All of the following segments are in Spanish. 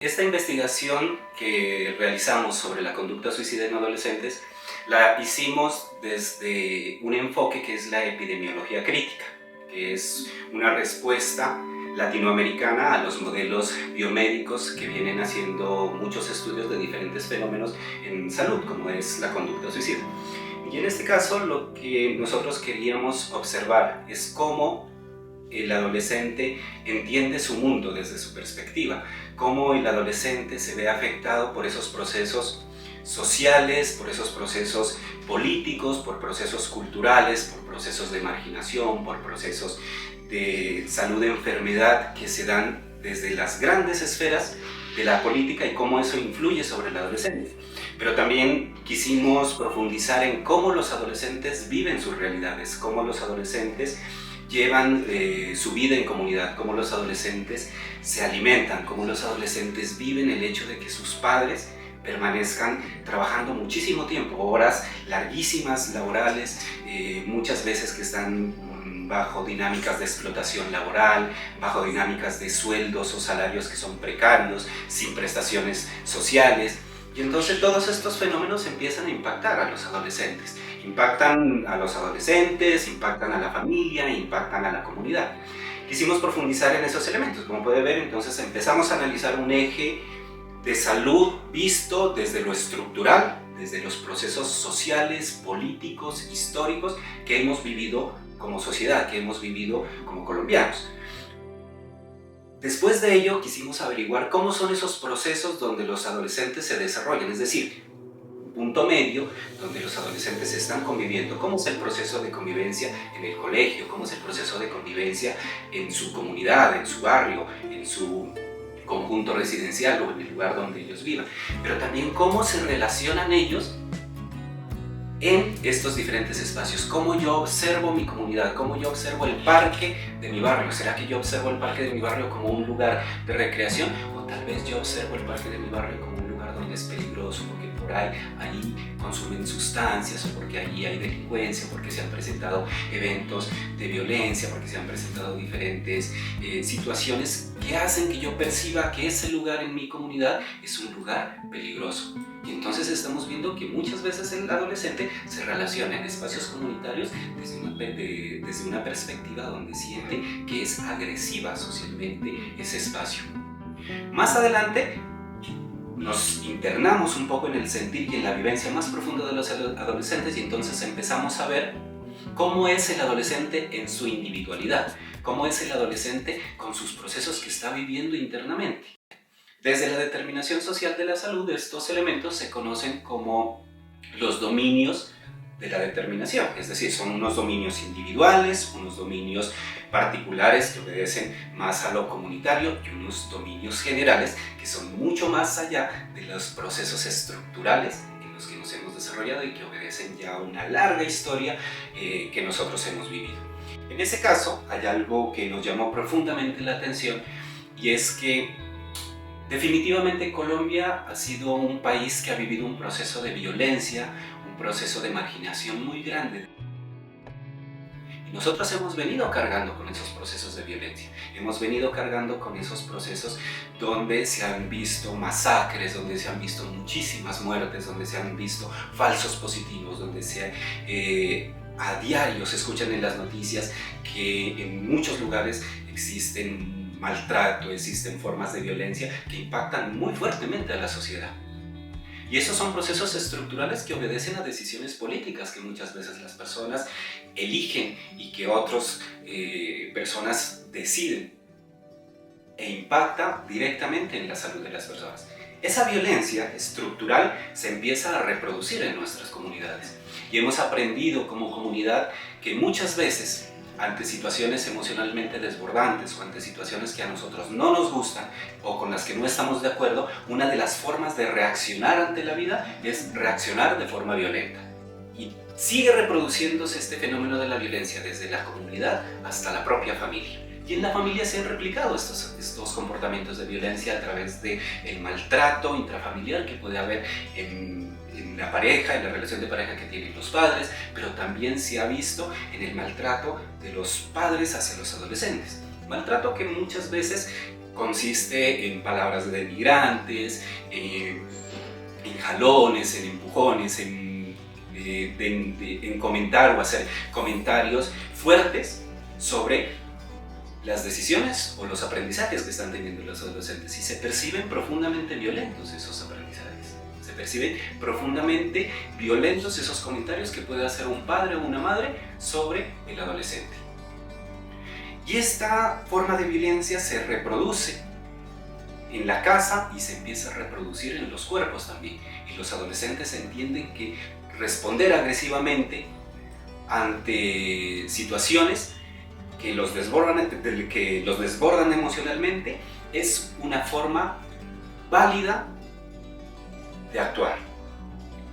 Esta investigación que realizamos sobre la conducta suicida en adolescentes la hicimos desde un enfoque que es la epidemiología crítica, que es una respuesta latinoamericana a los modelos biomédicos que vienen haciendo muchos estudios de diferentes fenómenos en salud, como es la conducta suicida. Y en este caso lo que nosotros queríamos observar es cómo el adolescente entiende su mundo desde su perspectiva, cómo el adolescente se ve afectado por esos procesos sociales, por esos procesos políticos, por procesos culturales, por procesos de marginación, por procesos de salud de enfermedad que se dan desde las grandes esferas de la política y cómo eso influye sobre el adolescente. Pero también quisimos profundizar en cómo los adolescentes viven sus realidades, cómo los adolescentes llevan su vida en comunidad, cómo los adolescentes se alimentan, cómo los adolescentes viven el hecho de que sus padres permanezcan trabajando muchísimo tiempo, horas larguísimas laborales, muchas veces que están bajo dinámicas de explotación laboral, bajo dinámicas de sueldos o salarios que son precarios, sin prestaciones sociales. Y entonces todos estos fenómenos empiezan a impactar a los adolescentes. Impactan a los adolescentes, impactan a la familia, impactan a la comunidad. Quisimos profundizar en esos elementos. Como puede ver, entonces empezamos a analizar un eje de salud visto desde lo estructural, desde los procesos sociales, políticos, históricos que hemos vivido como sociedad, que hemos vivido como colombianos. Después de ello, quisimos averiguar cómo son esos procesos donde los adolescentes se desarrollan, es decir, un punto medio donde los adolescentes están conviviendo. ¿Cómo es el proceso de convivencia en el colegio? ¿Cómo es el proceso de convivencia en su comunidad, en su barrio, en su conjunto residencial o en el lugar donde ellos vivan? Pero también cómo se relacionan ellos en estos diferentes espacios, cómo yo observo mi comunidad, cómo yo observo el parque de mi barrio. ¿Será que yo observo el parque de mi barrio como un lugar de recreación? O tal vez yo observo el parque de mi barrio como un lugar donde es peligroso, porque por ahí consumen sustancias, o porque allí hay delincuencia, porque se han presentado eventos de violencia, porque se han presentado diferentes situaciones que hacen que yo perciba que ese lugar en mi comunidad es un lugar peligroso. Y entonces estamos viendo que muchas veces el adolescente se relaciona en espacios comunitarios desde una perspectiva donde siente que es agresiva socialmente ese espacio. Más adelante nos internamos un poco en el sentir y en la vivencia más profunda de los adolescentes, y entonces empezamos a ver cómo es el adolescente en su individualidad, cómo es el adolescente con sus procesos que está viviendo internamente. Desde la determinación social de la salud, estos elementos se conocen como los dominios de la determinación, es decir, son unos dominios individuales, unos dominios particulares que obedecen más a lo comunitario y unos dominios generales que son mucho más allá de los procesos estructurales en los que nos hemos desarrollado y que obedecen ya a una larga historia que nosotros hemos vivido. En ese caso, hay algo que nos llamó profundamente la atención, y es que definitivamente Colombia ha sido un país que ha vivido un proceso de violencia, un proceso de marginación muy grande. Y nosotros hemos venido cargando con esos procesos de violencia, hemos venido cargando con esos procesos donde se han visto masacres, donde se han visto muchísimas muertes, donde se han visto falsos positivos, donde a diario se escuchan en las noticias que en muchos lugares existen maltrato, existen formas de violencia que impactan muy fuertemente a la sociedad. Y esos son procesos estructurales que obedecen a decisiones políticas que muchas veces las personas eligen y que otras personas deciden, e impacta directamente en la salud de las personas. Esa violencia estructural se empieza a reproducir en nuestras comunidades, y hemos aprendido como comunidad que muchas veces, ante situaciones emocionalmente desbordantes o ante situaciones que a nosotros no nos gustan o con las que no estamos de acuerdo, una de las formas de reaccionar ante la vida es reaccionar de forma violenta. Y sigue reproduciéndose este fenómeno de la violencia desde la comunidad hasta la propia familia. Y en la familia se han replicado estos comportamientos de violencia a través del maltrato intrafamiliar que puede haber en la pareja, en la relación de pareja que tienen los padres, pero también se ha visto en el maltrato de los padres hacia los adolescentes. Maltrato que muchas veces consiste en palabras denigrantes, en jalones, en empujones, en comentar o hacer comentarios fuertes sobre las decisiones o los aprendizajes que están teniendo los adolescentes, y se perciben profundamente violentos esos aprendizajes. Se perciben profundamente violentos esos comentarios que puede hacer un padre o una madre sobre el adolescente. Y esta forma de violencia se reproduce en la casa y se empieza a reproducir en los cuerpos también. Y los adolescentes entienden que responder agresivamente ante situaciones que los desbordan emocionalmente es una forma válida de actuar.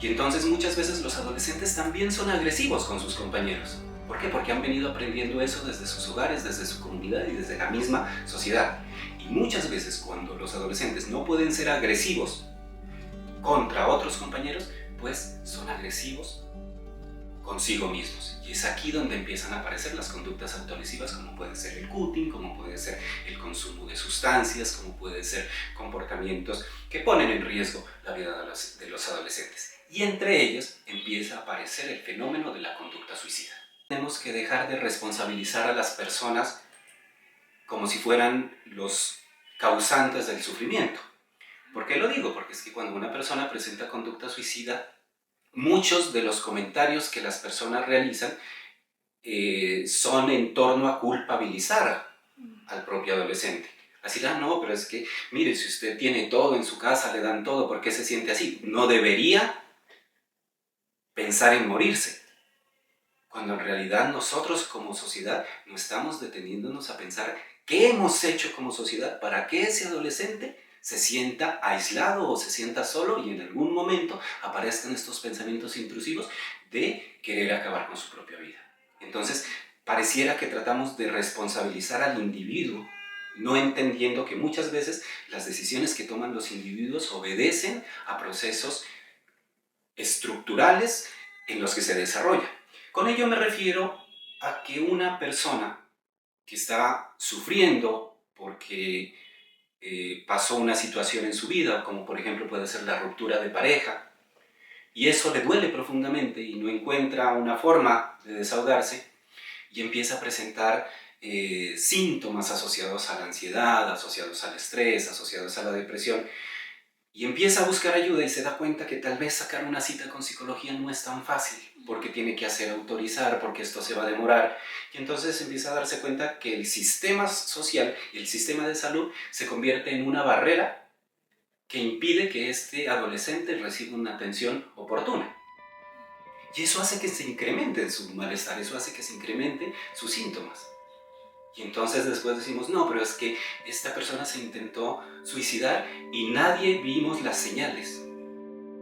Y entonces muchas veces los adolescentes también son agresivos con sus compañeros. ¿Por qué? Porque han venido aprendiendo eso desde sus hogares, desde su comunidad y desde la misma sociedad. Y muchas veces cuando los adolescentes no pueden ser agresivos contra otros compañeros, pues son agresivos consigo mismos. Y es aquí donde empiezan a aparecer las conductas autolesivas, como puede ser el cutting, como puede ser el consumo de sustancias, como puede ser comportamientos que ponen en riesgo la vida de los adolescentes. Y entre ellos empieza a aparecer el fenómeno de la conducta suicida. Tenemos que dejar de responsabilizar a las personas como si fueran los causantes del sufrimiento. ¿Por qué lo digo? Porque es que cuando una persona presenta conducta suicida, muchos de los comentarios que las personas realizan son en torno a culpabilizar al propio adolescente. Así, no, pero es que, mire, si usted tiene todo en su casa, le dan todo, ¿por qué se siente así? No debería pensar en morirse. Cuando en realidad nosotros como sociedad no estamos deteniéndonos a pensar qué hemos hecho como sociedad para que ese adolescente se sienta aislado o se sienta solo y en algún momento aparezcan estos pensamientos intrusivos de querer acabar con su propia vida. Entonces, pareciera que tratamos de responsabilizar al individuo, no entendiendo que muchas veces las decisiones que toman los individuos obedecen a procesos estructurales en los que se desarrolla. Con ello me refiero a que una persona que está sufriendo porque pasó una situación en su vida, como por ejemplo puede ser la ruptura de pareja, y eso le duele profundamente y no encuentra una forma de desahogarse, y empieza a presentar síntomas asociados a la ansiedad, asociados al estrés, asociados a la depresión, y empieza a buscar ayuda y se da cuenta que tal vez sacar una cita con psicología no es tan fácil, porque tiene que hacer autorizar, porque esto se va a demorar. Y entonces empieza a darse cuenta que el sistema social y el sistema de salud se convierte en una barrera que impide que este adolescente reciba una atención oportuna. Y eso hace que se incremente su malestar, eso hace que se incrementen sus síntomas. Y entonces después decimos, no, pero es que esta persona se intentó suicidar y nadie vimos las señales.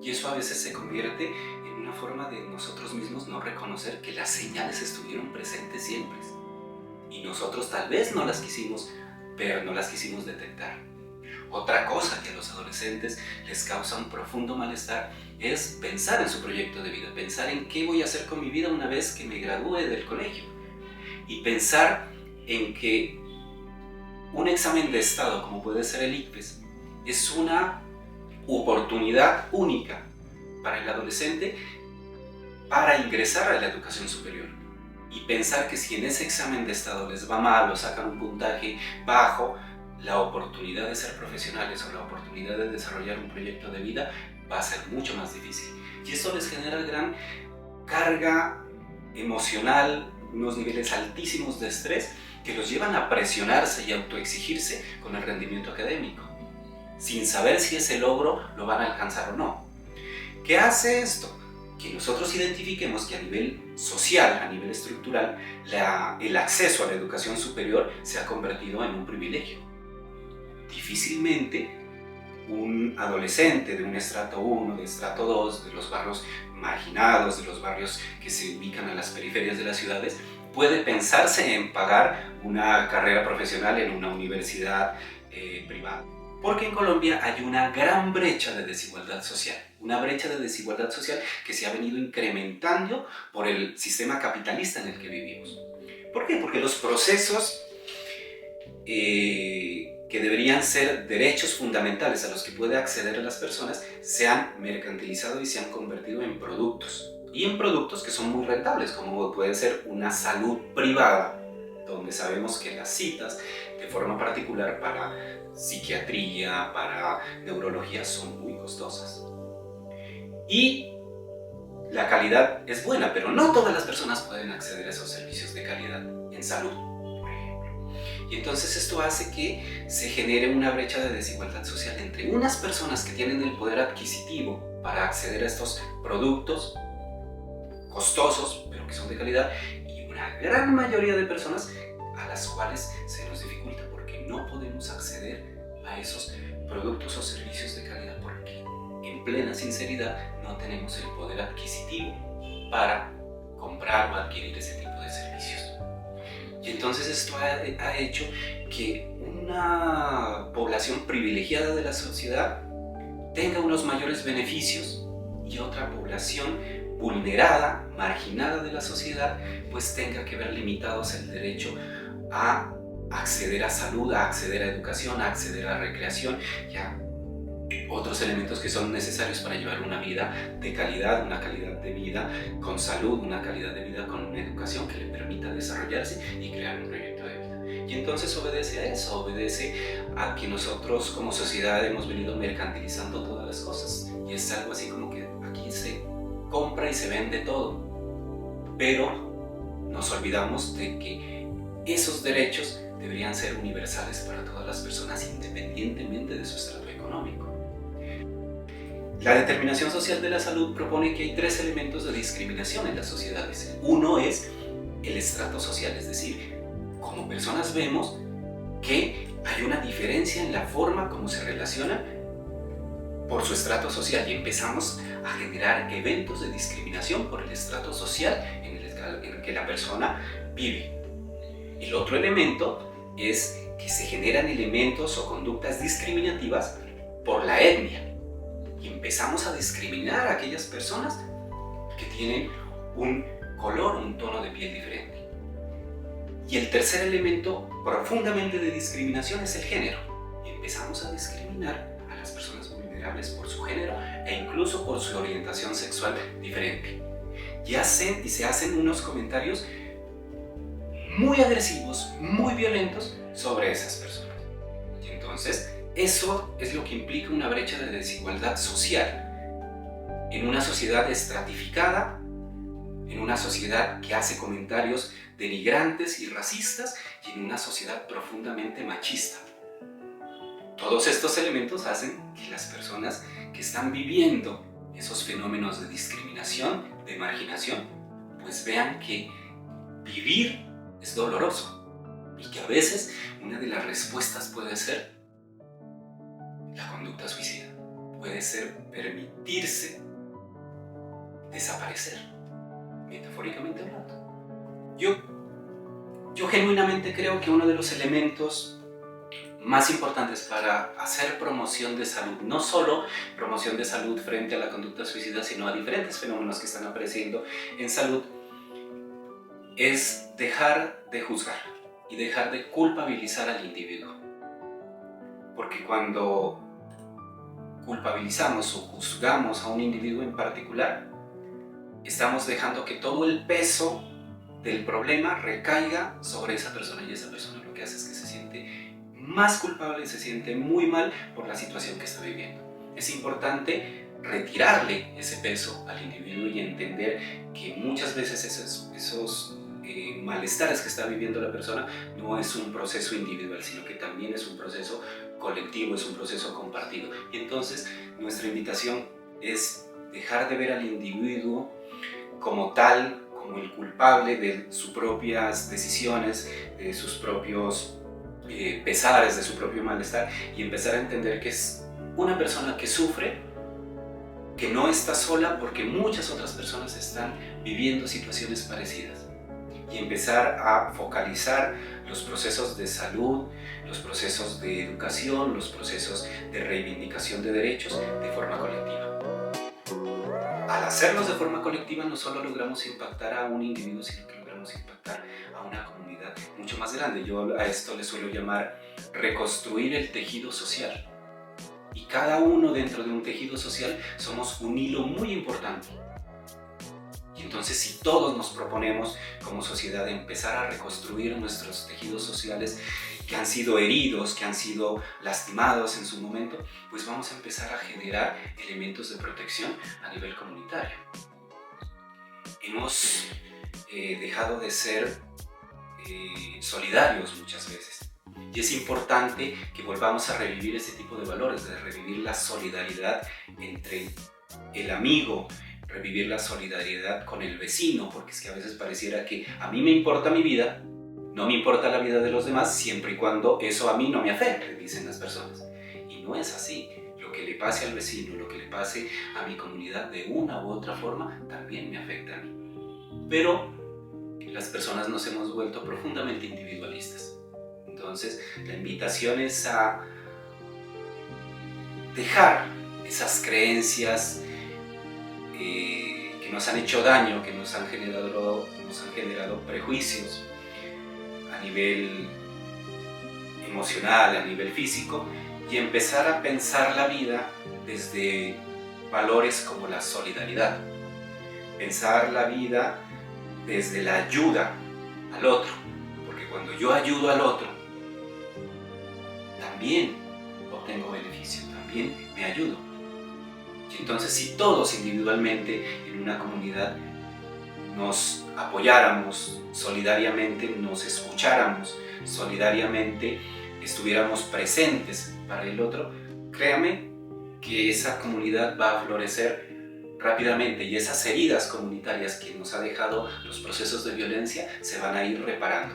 Y eso a veces se convierte en una forma de nosotros mismos no reconocer que las señales estuvieron presentes siempre. Y nosotros tal vez no las quisimos ver, no las quisimos detectar. Otra cosa que a los adolescentes les causa un profundo malestar es pensar en su proyecto de vida, pensar en qué voy a hacer con mi vida una vez que me gradúe del colegio. Y pensar en que un examen de estado como puede ser el ICFES es una oportunidad única para el adolescente para ingresar a la educación superior, y pensar que si en ese examen de estado les va mal o sacan un puntaje bajo, la oportunidad de ser profesionales o la oportunidad de desarrollar un proyecto de vida va a ser mucho más difícil, y esto les genera gran carga emocional, unos niveles altísimos de estrés que los llevan a presionarse y autoexigirse con el rendimiento académico, sin saber si ese logro lo van a alcanzar o no. ¿Qué hace esto? Que nosotros identifiquemos que a nivel social, a nivel estructural, el acceso a la educación superior se ha convertido en un privilegio. Difícilmente un adolescente de un estrato 1, de estrato 2, de los barrios marginados, de los barrios que se ubican a las periferias de las ciudades, puede pensarse en pagar una carrera profesional en una universidad privada. Porque en Colombia hay una gran brecha de desigualdad social, una brecha de desigualdad social que se ha venido incrementando por el sistema capitalista en el que vivimos. ¿Por qué? Porque los procesos que deberían ser derechos fundamentales a los que puede acceder a las personas, se han mercantilizado y se han convertido en productos. Y en productos que son muy rentables, como puede ser una salud privada, donde sabemos que las citas de forma particular para psiquiatría, para neurología, son muy costosas. Y la calidad es buena, pero no todas las personas pueden acceder a esos servicios de calidad en salud, por ejemplo. Y entonces esto hace que se genere una brecha de desigualdad social entre unas personas que tienen el poder adquisitivo para acceder a estos productos costosos, pero que son de calidad, y una gran mayoría de personas a las cuales se nos dificulta porque no podemos acceder a esos productos o servicios de calidad porque, en plena sinceridad, no tenemos el poder adquisitivo para comprar o adquirir ese tipo de servicios. Y entonces esto ha hecho que una población privilegiada de la sociedad tenga unos mayores beneficios y otra población vulnerada, marginada de la sociedad, pues tenga que ver limitados el derecho a acceder a salud, a acceder a educación, a acceder a recreación y a otros elementos que son necesarios para llevar una vida de calidad, una calidad de vida con salud, una calidad de vida con una educación que le permita desarrollarse y crear un proyecto de vida. Y entonces obedece a eso, obedece a que nosotros como sociedad hemos venido mercantilizando todas las cosas. Y es algo así como que aquí se compra y se vende todo. Pero nos olvidamos de que esos derechos deberían ser universales para todas las personas independientemente de su estrato económico. La determinación social de la salud propone que hay 3 elementos de discriminación en las sociedades. Uno es el estrato social, es decir, como personas vemos que hay una diferencia en la forma como se relacionan por su estrato social y empezamos a generar eventos de discriminación por el estrato social en el que la persona vive. El otro elemento es que se generan elementos o conductas discriminativas por la etnia. Y empezamos a discriminar a aquellas personas que tienen un color, un tono de piel diferente. Y el tercer elemento profundamente de discriminación es el género. Y empezamos a discriminar a las personas vulnerables por su género e incluso por su orientación sexual diferente. Y se hacen unos comentarios muy agresivos, muy violentos sobre esas personas. Y entonces, eso es lo que implica una brecha de desigualdad social en una sociedad estratificada, en una sociedad que hace comentarios denigrantes y racistas y en una sociedad profundamente machista. Todos estos elementos hacen que las personas que están viviendo esos fenómenos de discriminación, de marginación, pues vean que vivir es doloroso y que a veces una de las respuestas puede ser la conducta suicida, puede ser permitirse desaparecer, metafóricamente hablando. Yo genuinamente creo que uno de los elementos más importantes para hacer promoción de salud, no solo promoción de salud frente a la conducta suicida, sino a diferentes fenómenos que están apareciendo en salud, es dejar de juzgar y dejar de culpabilizar al individuo. Porque cuando culpabilizamos o juzgamos a un individuo en particular, estamos dejando que todo el peso del problema recaiga sobre esa persona y esa persona lo que hace es que se siente más culpable, se siente muy mal por la situación que está viviendo. Es importante retirarle ese peso al individuo y entender que muchas veces esos malestares que está viviendo la persona no es un proceso individual, sino que también es un proceso colectivo, es un proceso compartido. Y entonces nuestra invitación es dejar de ver al individuo como tal, como el culpable de sus propias decisiones, de sus propios pesares, de su propio malestar, y empezar a entender que es una persona que sufre, que no está sola porque muchas otras personas están viviendo situaciones parecidas. Y empezar a focalizar los procesos de salud, los procesos de educación, los procesos de reivindicación de derechos de forma colectiva. Al hacerlos de forma colectiva no solo logramos impactar a un individuo, sino que logramos impactar a una comunidad mucho más grande. Yo a esto le suelo llamar reconstruir el tejido social. Y cada uno dentro de un tejido social somos un hilo muy importante. Y entonces si todos nos proponemos como sociedad empezar a reconstruir nuestros tejidos sociales que han sido heridos, que han sido lastimados en su momento, pues vamos a empezar a generar elementos de protección a nivel comunitario. Hemos dejado de ser solidarios muchas veces. Y es importante que volvamos a revivir ese tipo de valores, de revivir la solidaridad entre el amigo, revivir la solidaridad con el vecino, porque es que a veces pareciera que a mí me importa mi vida, no me importa la vida de los demás, siempre y cuando eso a mí no me afecte, dicen las personas. Y no es así. Lo que le pase al vecino, lo que le pase a mi comunidad de una u otra forma, también me afecta a mí. Pero las personas nos hemos vuelto profundamente individualistas. Entonces, la invitación es a dejar esas creencias que nos han hecho daño, que nos han generado prejuicios a nivel emocional, a nivel físico, y empezar a pensar la vida desde valores como la solidaridad. Pensar la vida desde la ayuda al otro, porque cuando yo ayudo al otro, también obtengo beneficio, también me ayudo. Y entonces si todos individualmente en una comunidad nos apoyáramos solidariamente, nos escucháramos solidariamente, estuviéramos presentes para el otro, créame que esa comunidad va a florecer rápidamente y esas heridas comunitarias que nos ha dejado los procesos de violencia se van a ir reparando.